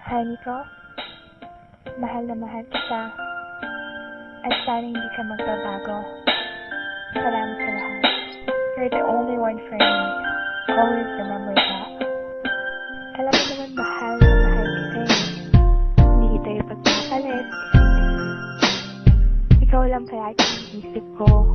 Honey ko, mahal na mahal kita. At sana hindi ka magbabago. Salamat sa lahat. You're the only one for me. Always remember that. Alam mo naman mahal na mahal kita eh. Hindi kita ipagpapalit. Ikaw lang kaya isip ko.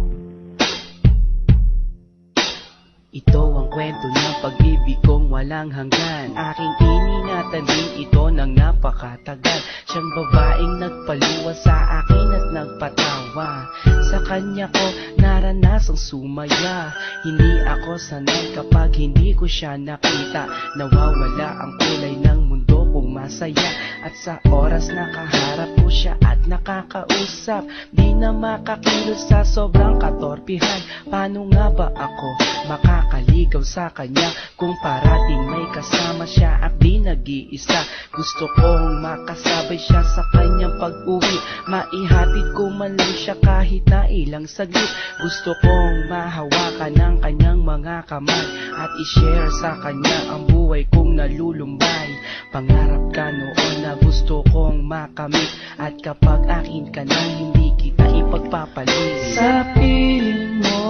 Ito ang kwento ng pag-ibig kong walang hanggan. Aking iningatan din ito ng napakatagal. Siyang babaeng nagpaluwa sa akin at nagpatawa. Sa kanya ko naranasang sumaya. Hindi ako sanay kapag hindi ko siya nakita. Nawawala ang kulay ng mundo kong masaya. At sa oras nakaharap ko siya at nakakausap, di na makakilos sa sobrang katorpihan. Paano nga ba ako makakaligaw sa kanya kung parating may kasama siya at di nag-iisa? Gusto kong makasabay siya sa kanyang pag-uwi, maihatid ko man lang siya kahit na ilang saglit. Gusto kong mahawakan ng kanyang mga kamay at i-share sa kanya ang buhay kong nalulumbay. Pangarap ka noon na gusto kong makamit, at kapag akin ka na hindi kita ipagpapalit. Sa piling mo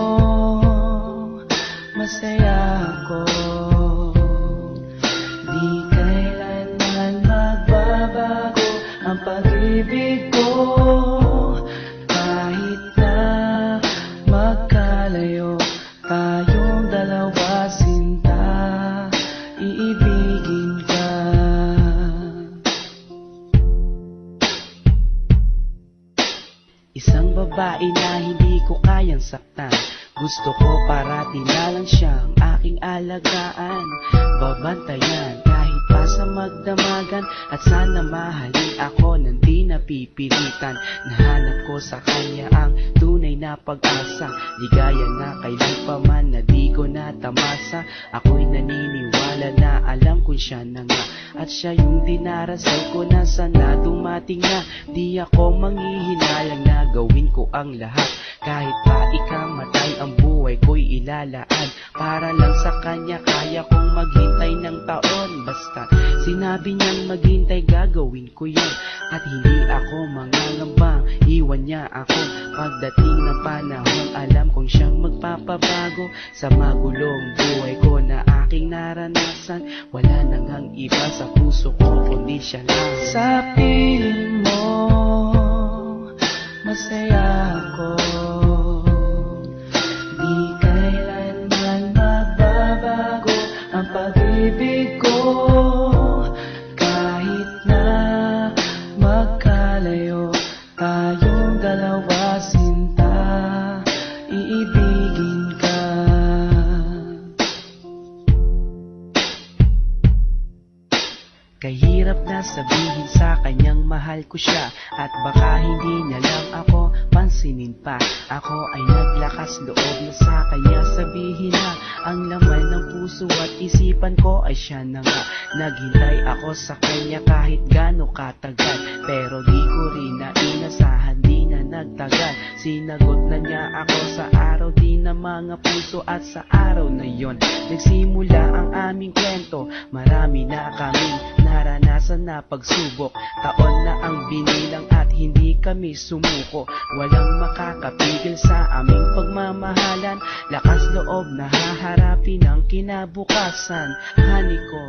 masaya ako, di kailanman magbabago ang pag-ibig ko. Kahit na magkalayo tayong dalawa, sinta, iibigin ka. Isang babae na hindi ko kayang saktan. Gusto ko parati na lang siyang aking alagaan, babantayan kahit pa sa magdamagan. At sana mahalin ako nang di napipilitan. Nahanap ko sa kanya ang tunay na pag-asa, ligaya na kailan pa man na di ko natamasa. Ako'y naniniwala na alam kung siya na nga, at siya yung dinarasal ko na sana dumating na. Di ako manghihinayang na gawin ko ang lahat, kahit pa ikamatay ang buhay ko'y ilalaan. Para lang sa kanya kaya kong maghintay ng taon. Basta sinabi niyang maghintay gagawin ko yun. At hindi ako mangangambang iwan niya ako. Pagdating ng panahon alam kong siyang magpapabago. Sa magulong buhay ko na aking naranasan, wala nang ang iba sa puso ko kundi siya lang. Sa piling mo masaya ako, di kailanman magbabago ang pag-ibig ko. Kahit na magkalayo tayong dalawa, sinta, iibigin ka. Kahirap na sabihin sa kanyang mahal ko siya, at baka hindi niya lang ako pansinin pa. Ako ay naglakas loob na sa kanya sabihin na ang laman ng puso at isipan ko ay siya na nga. Naghintay ako sa kanya kahit gaano katagal, pero di ko rin na inasahan, di na nagtagal. Sinagot na niya ako sa araw din ng mga puso, at sa araw na yon nagsimula ang aming kwento. Marami na kaming naranasan na pagsubok, taon na ang binilang at hindi kami sumuko. Walang makakapigil sa aming pagmamahalan, lakas loob na haharapin ang kinabukasan. Honey ko,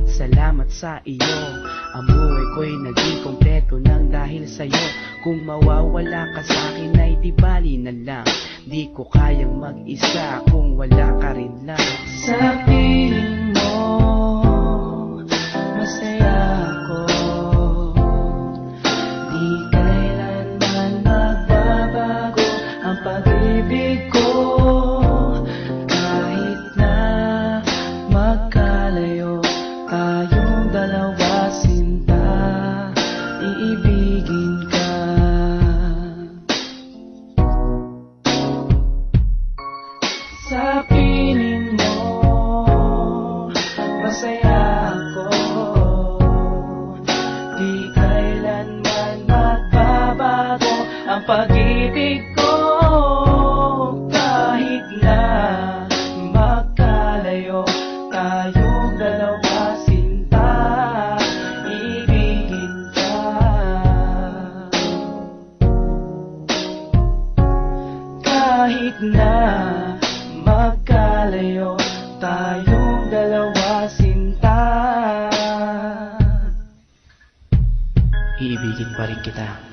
salamat sa iyo, ang buhay ko'y naging kompleto nang dahil sa'yo. Kung mawawala ka sa'kin ay di bali na lang, di ko kayang mag-isa kung wala ka rin lang. Sa piling mo masaya ako, di kailanman magbabago ang pag-ibig ko. Kahit na magkalayo tayong dalawa, sinta, iibigin ka. Sa piling mo kita.